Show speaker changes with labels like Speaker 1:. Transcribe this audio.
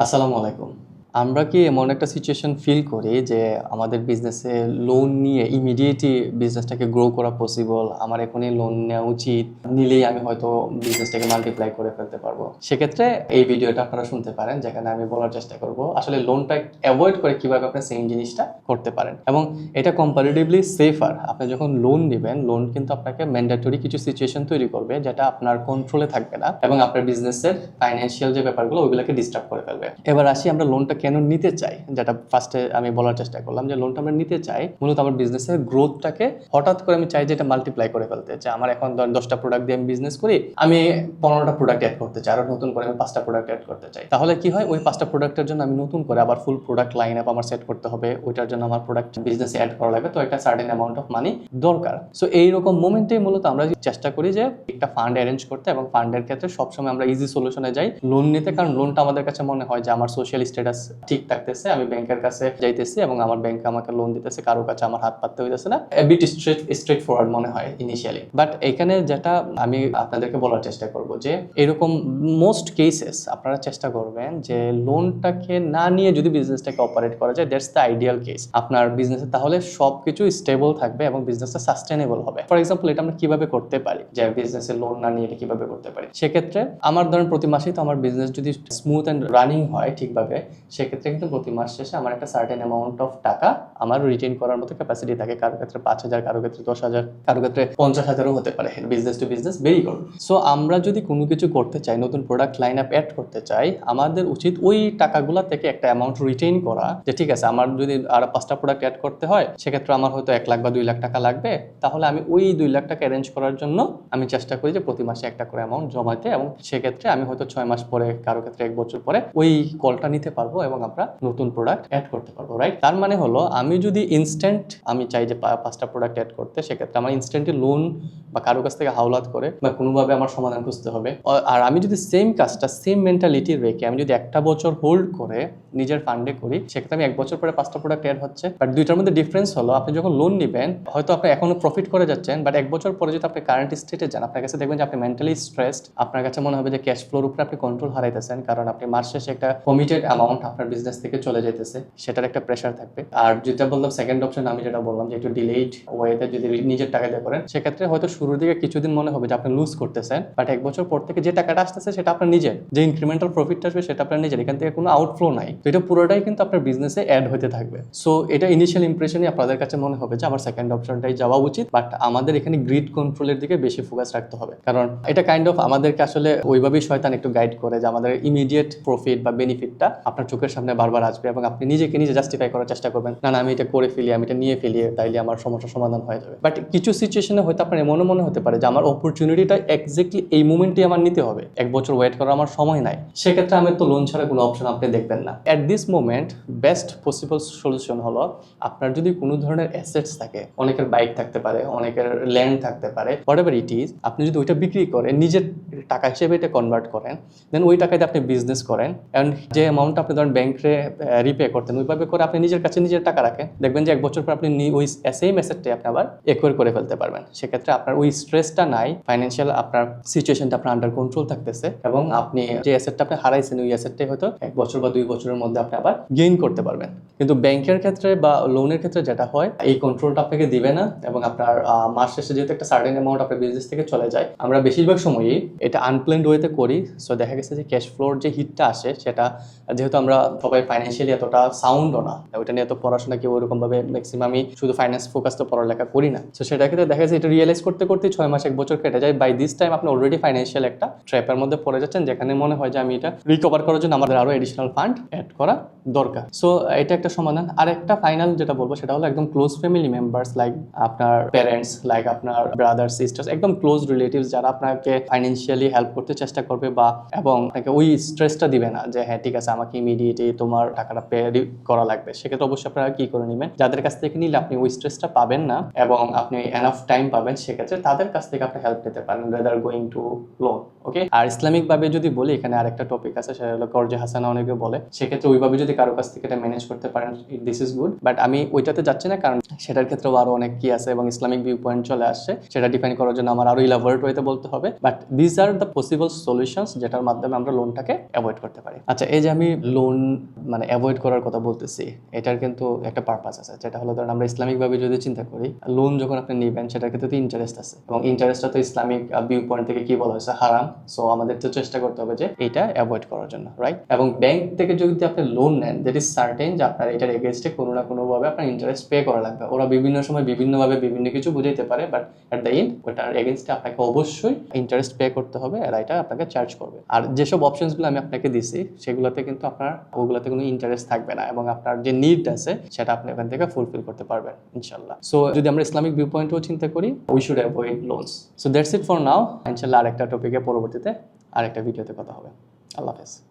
Speaker 1: আসসালামু আলাইকুম। আমরা কি এমন একটা সিচুয়েশন ফিল করি যে আমাদের বিজনেসে লোন নিয়ে ইমিডিয়েটলি বিজনেসটাকে গ্রো করা পসিবল, আমার এখনই লোন নেওয়া উচিত, নিলেই আমি হয়তো বিজনেসটাকে মাল্টিপ্লাই করে ফেলতে পারবো। সেক্ষেত্রে এই ভিডিওটা আপনারা শুনতে পারেন, যেখানে আমি বলার চেষ্টা করব আসলে লোনটা অ্যাভয়েড করে কিভাবে আপনি সেম জিনিসটা করতে পারেন। এবং এটা কম্পারেটিভলি সেফার। আপনি যখন লোন নেবেন, লোন কিন্তু আপনাকে ম্যান্ডেটরি কিছু সিচুয়েশন তৈরি করবে যেটা আপনার কন্ট্রোলে থাকবে না এবং আপনার বিজনেসের ফাইন্যান্সিয়াল যে ব্যাপারগুলো ওইগুলোকে ডিস্টার্ব করে ফেলবে। এবার আসি আমরা লোনটা কেন নিতে চাই, যেটা ফার্স্টে আমি বলার চেষ্টা করলাম যে লোনটা আমরা নিতে চাই মূলত আমার বিজনেসের গ্রোথটাকে হঠাৎ করে আমি চাই যে এটা মাল্টিপ্লাই করে ফেলতে চাই। আমার এখন 10টা প্রোডাক্ট দিয়ে আমি বিজনেস করি, আমি 15টা প্রোডাক্ট অ্যাড করতে চাই, আরো নতুন করে আমি 5টা প্রোডাক্ট অ্যাড করতে চাই। তাহলে কি হয়, ওই 5টা প্রোডাক্টের জন্য আমি নতুন করে আবার ফুল প্রোডাক্ট লাইন আপ আমার সেট করতে হবে, ওইটার জন্য আমার প্রোডাক্ট বিজনেসে অ্যাড করা লাগবে, তো একটা সার্টেন অ্যামাউন্ট অফ মানি দরকার। সো এইরকম মোমেন্টেই মূলত আমরা চেষ্টা করি যে একটা ফান্ড অ্যারেঞ্জ করতে, এবং ফান্ডের ক্ষেত্রে সবসময় আমরা ইজি সলিউশনে যাই লোন নিতে, কারণ লোনটা আমাদের কাছে মনে হয় যে আমার সোশ্যাল স্ট্যাটাস ঠিক থাকতেছে, আমি ব্যাংকের কাছে যাইতেছি এবং আমার ব্যাংক আমাকে লোন দিতেছে, কারো কাছে আমার হাত পাততে হইতেছে না, এ বিট স্ট্রেট ফরওয়ার্ড মনে হয় ইনিশিয়ালি। বাট এখানে যেটা আমি আপনাদেরকে বলার চেষ্টা করব যে এরকম মোস্ট কেসেস আপনারা চেষ্টা করবেন যে লোনটাকে না নিয়ে যদি বিজনেসটাকে অপারেট করা যায়, দ্যাটস দ্য আইডিয়াল কেস আপনার বিজনেসে। তাহলে সবকিছু স্টেবল থাকবে এবং বিজনেসটা সাস্টেনেবল হবে। ফর এক্সাম্পল, এটা আমরা কিভাবে করতে পারি, যে বিজনেসে লোন না নিয়ে এটা কিভাবে করতে পারি। সেক্ষেত্রে আমার ধরেন প্রতি মাসেই তো আমার বিজনেস যদি স্মুথ অ্যান্ড রানিং হয় ঠিকভাবে, সেক্ষেত্রে কিন্তু প্রতি মাস শেষে আমার একটা সার্টেন অ্যামাউন্ট অফ টাকা আমার রিটেইন করার মতো ক্যাপাসিটি থাকে। কারো ক্ষেত্রে 5,000, কারো ক্ষেত্রে 10,000, কারো ক্ষেত্রে 50,000ও হতে পারে। বিজনেস টু বিজনেস ভেরি করবে। সো আমরা যদি কোনো কিছু করতে চাই, নতুন প্রোডাক্ট লাইন আপ অ্যাড করতে চাই, আমাদের উচিত ওই টাকাগুলা থেকে একটা অ্যামাউন্ট রিটেইন করা, যে ঠিক আছে আমার যদি আর 5টা প্রোডাক্ট অ্যাড করতে হয়, সেক্ষেত্রে আমার হয়তো 1 লাখ বা 2 লাখ টাকা লাগবে, তাহলে আমি ওই 2 লাখ টাকা অ্যারেঞ্জ করার জন্য আমি চেষ্টা করি যে প্রতি মাসে একটা করে অ্যামাউন্ট জমাতে, এবং সেক্ষেত্রে আমি হয়তো 6 মাস পরে, কারো ক্ষেত্রে 1 বছর পরে ওই কলটা নিতে পারবো এবং আমরা নতুন প্রোডাক্ট অ্যাড করতে পারবো, রাইট? তার মানে হলো আমি যদি ইনস্ট্যান্ট আমি চাই যে 5টা প্রোডাক্ট অ্যাড করতে, সেক্ষেত্রে আমার ইনস্ট্যান্টলি লোন বা কারো কাছ থেকে হাওলাত করে বা কোনোভাবে আমার সমাধান খুঁজতে হবে। আর আমি যদি সেম কাজটা সেম মেন্টালিটি রেখে আমি যদি 1টা বছর হোল্ড করে নিজের ফান্ডে করি, সেক্ষেত্রে আমি 1 বছর পরে 5টা প্রোডাক্ট অ্যাড হচ্ছে। বাট দুইটার মধ্যে ডিফারেন্স হলো, আপনি যখন লোন নেবেন হয়তো আপনি এখনো প্রফিট করে যাচ্ছেন, বাট 1 বছর পরে যদি আপনি কারেন্ট স্টেটে যান, আপনার কাছে দেখবেন যে আপনি মেন্টালি স্ট্রেসড। আপনার কাছে মনে হবে যে ক্যাশ ফ্লোর উপরে আপনি কন্ট্রোল হারাইতেছেন, কারণ আপনি মাস শেষে একটা কমিটেড অ্যামাউন্ট আপনার বিজনেস থেকে চলে যেতেছে, সেটার একটা প্রেশার থাকবে। আর যেটা বললাম সেকেন্ড অপশন, আমি যেটা বললাম যে একটু ডিলেড ওয়েতে যদি নিজের টাকা দিয়ে করেন, সেক্ষেত্রে হয়তো শুরুর দিকে কিছুদিন মনে হবে যে আপনি লুজ করতেছেন, বাট 1 বছর পর থেকে যে টাকাটা আসতেছে সেটা আপনার নিজের, যে ইনক্রিমেন্টাল প্রফিটটা আসবে সেটা আপনার নিজের, এখান থেকে কোনো আউটফ্লো নাই। তো এটা পুরোটাই কিন্তু আপনার বিজনেসে অ্যাড হতে থাকবে। সো এটা ইনিশিয়াল ইমপ্রেশনই আপনাদের কাছে মনে হবে যে আমার সেকেন্ড অপশনটাই যাওয়া উচিত, বাট আমাদের এখানে গ্রিড কন্ট্রোলের দিকে বেশি ফোকাস রাখতে হবে, কারণ এটা কাইন্ড অফ আমাদেরকে আসলে ওইভাবেই শয়তান একটু গাইড করে যে আমাদের ইমিডিয়েট প্রফিট বা বেনিফিটটা আপনার চোখের সামনে বারবার আসবে এবং আপনি নিজেকে নিজে জাস্টিফাই করার চেষ্টা করবেন, না আমি এটা করে ফেলি, আমি এটা নিয়ে ফেলি, তাইলে আমার সমস্যার সমাধান হয়ে যাবে। বাট কিছু সিচুয়েশনে হয়তো আপনার এমনও মনে হতে পারে যে আমার অপরচুনিটিটা এক্স্যাক্টলি এই মুমেন্টে আমার নিতে হবে, 1 বছর ওয়েট করার আমার সময় নাই, সেক্ষেত্রে আমি তো লোন ছাড়া কোনো অপশন আপনি দেখবেন না। At this moment best possible solution হলো, আপনার যদি কোনো ধরনের অ্যাসেটস থাকে, অনেকের বাইক থাকতে পারে, অনেকের ল্যান্ড থাকতে পারে, হোয়াটএভার ইট ইজ, আপনি যদি ওইটা বিক্রি করে নিজের টাকা হিসেবে এটা কনভার্ট করেন, দেন ওই টাকাতে আপনি বিজনেস করেন, অ্যান্ড যে অ্যামাউন্ট আপনি ধরেন ব্যাংকে রিপে করতেন, ওইভাবে করে আপনি নিজের কাছে নিজের টাকা রাখেন, দেখবেন যে 1 বছর পর আপনি ওই সেম অ্যাসেটটাই আপনি আবার একোয়ার করে ফেলতে পারবেন। সেক্ষেত্রে আপনার ওই স্ট্রেসটা নাই, ফাইন্যান্সিয়াল আপনার সিচুয়েশনটা আপনার আন্ডার কন্ট্রোল থাকতেছে, এবং আপনি যে অ্যাসেটটা আপনি হারাইছেন ওই অ্যাসেটটাই হয়তো 1 বছর বা 2 বছরের মধ্যে আপনি আবার গেইন করতে পারবেন। কিন্তু ব্যাংকের ক্ষেত্রে বা লোনের ক্ষেত্রে যেটা হয়, এই কন্ট্রোলটা আপনাকে দিবে না, এবং আপনার মাস শেষে যেহেতু একটা সার্টেন অ্যামাউন্ট আপনার বিজনেস থেকে চলে যায়, আমরা বেশিরভাগ সময়ই এটা আনপ্ল্যান্ড ওয়েতে করি। সো দেখা গেছে যে ক্যাশ ফ্লোর যে হিটটা আসে, সেটা যেহেতু আমরা সবাই ফাইন্যান্সিয়ালি এতটা সাউন্ডও না, ওইটা নিয়ে এত পড়াশোনা কেউ ওরকম ভাবে ম্যাক্সিমামই শুধু ফাইন্যান্স ফোকাস তো পড়ালেখা করি না। সো সেটা ক্ষেত্রে দেখা যাচ্ছে এটা রিয়েলাইজ করতে করতে 6 মাস 1 বছর কেটে যায়। বাই দিস টাইম আপনি অলরেডি ফাইন্যান্সিয়াল একটা ট্র্যাপের মধ্যে পড়ে যাচ্ছেন, যেখানে মনে হয় যে আমি এটা রিকভার করার জন্য আমাদের আরো এডিশনাল ফান্ড অ্যাড করা দরকার। সো এটা একটা সমাধান। আর একটা ফাইনাল যেটা বলবো সেটা হলো একদম ক্লোজ ফ্যামিলি মেম্বার্স, লাইক আপনার প্যারেন্টস, লাইক আপনার ব্রাদার সিস্টার্স, একদম ক্লোজ রিলেটিভস যারা আপনাকে ফাইন্যান্সিয়ালি হেল্প করতে চেষ্টা করবে বা এবং আপনাকে ওই স্ট্রেসটা দিবে না যে হ্যাঁ ঠিক আছে আমাকে ইমিডিয়েটলি তোমার টাকাটা পে করা লাগবে, সেক্ষেত্রে অবশ্যই আপনারা কি করে নেবেন, যাদের কাছ থেকে নিলে আপনি ওই স্ট্রেসটা পাবেন না এবং আপনি এনাফ টাইম পাবেন, সেক্ষেত্রে তাদের কাছ থেকে আপনি হেল্প নিতে পারেন rather going to loan. Okay. আর ইসলামিক ভাবে যদি বলি, এখানে আরেকটা টপিক আছে, সেটা হলো কর্জে হাসানা অনেকে বলে। সেক্ষেত্রে ওইভাবে যদি কারো কাছ থেকে এটা ম্যানেজ করতে পারেন, দিস ইজ গুড। বাট আমি ওইটাতে যাচ্ছি না, কারণ সেটার ক্ষেত্রেও আরো অনেক কি আছে এবং ইসলামিক ভিউ পয়েন্ট চলে আসছে, সেটা ডিফাইন করার জন্য আমার আরো ইলাবোরেট ওয়েতে বলতে হবে। But this are the possible solutions যেটার মাধ্যমে আমরা লোনটাকে অ্যাভয়েড করতে পারি। আচ্ছা, এই যে আমি লোন মানে অ্যাভয়েড করার কথা বলতেছি, এটার কিন্তু একটা পারপাস আছে, যেটা হলো ধরেন আমরা ইসলামিক ভাবে যদি চিন্তা করি, লোন যখন আপনি নেবেন সেটার ক্ষেত্রে তো ইন্টারেস্ট আছে, এবং ইন্টারেস্টটা তো ইসলামিক ভিউ পয়েন্ট থেকে কি বলা হয়েছে, হারাম। সো আমাদের তো চেষ্টা করতে হবে যে এটা অ্যাভয়েড করার জন্য, রাইট? এবং ব্যাংক থেকে যদি আপনি লোন নেন, দ্যাট ইজ সার্টেন যে আপনার এটার এগেনস্টে কোনো না কোনোভাবে আপনার ইন্টারেস্ট পে করা লাগবে। ওরা বিভিন্ন সময় বিভিন্নভাবে বিভিন্ন কিছু বুঝাইতে পারে, বাট অ্যাট দ্য এন্ড ওটার এগেনস্টে আপনাকে অবশ্যই ইন্টারেস্ট পে করতে হবে, এরা এটা আপনাকে চার্জ করবে। আর যেসব অপশনসগুলো আমি আপনাকে দিছি সেগুলোতে কিন্তু আপনার ওগুলোতে কোনো ইন্টারেস্ট থাকবে না, এবং আপনার যে নিড আছে সেটা আপনি ওখান থেকে ফুলফিল করতে পারবেন ইনশাল্লাহ। সো যদি আমরা ইসলামিক ভিউ পয়েন্টও চিন্তা করি, we should avoid loans. So that's it for now. ইনশাল্লাহ আরেকটা টপিকে পরবর্তীতে আরেকটা ভিডিওতে কথা হবে। আল্লাহ হাফেজ।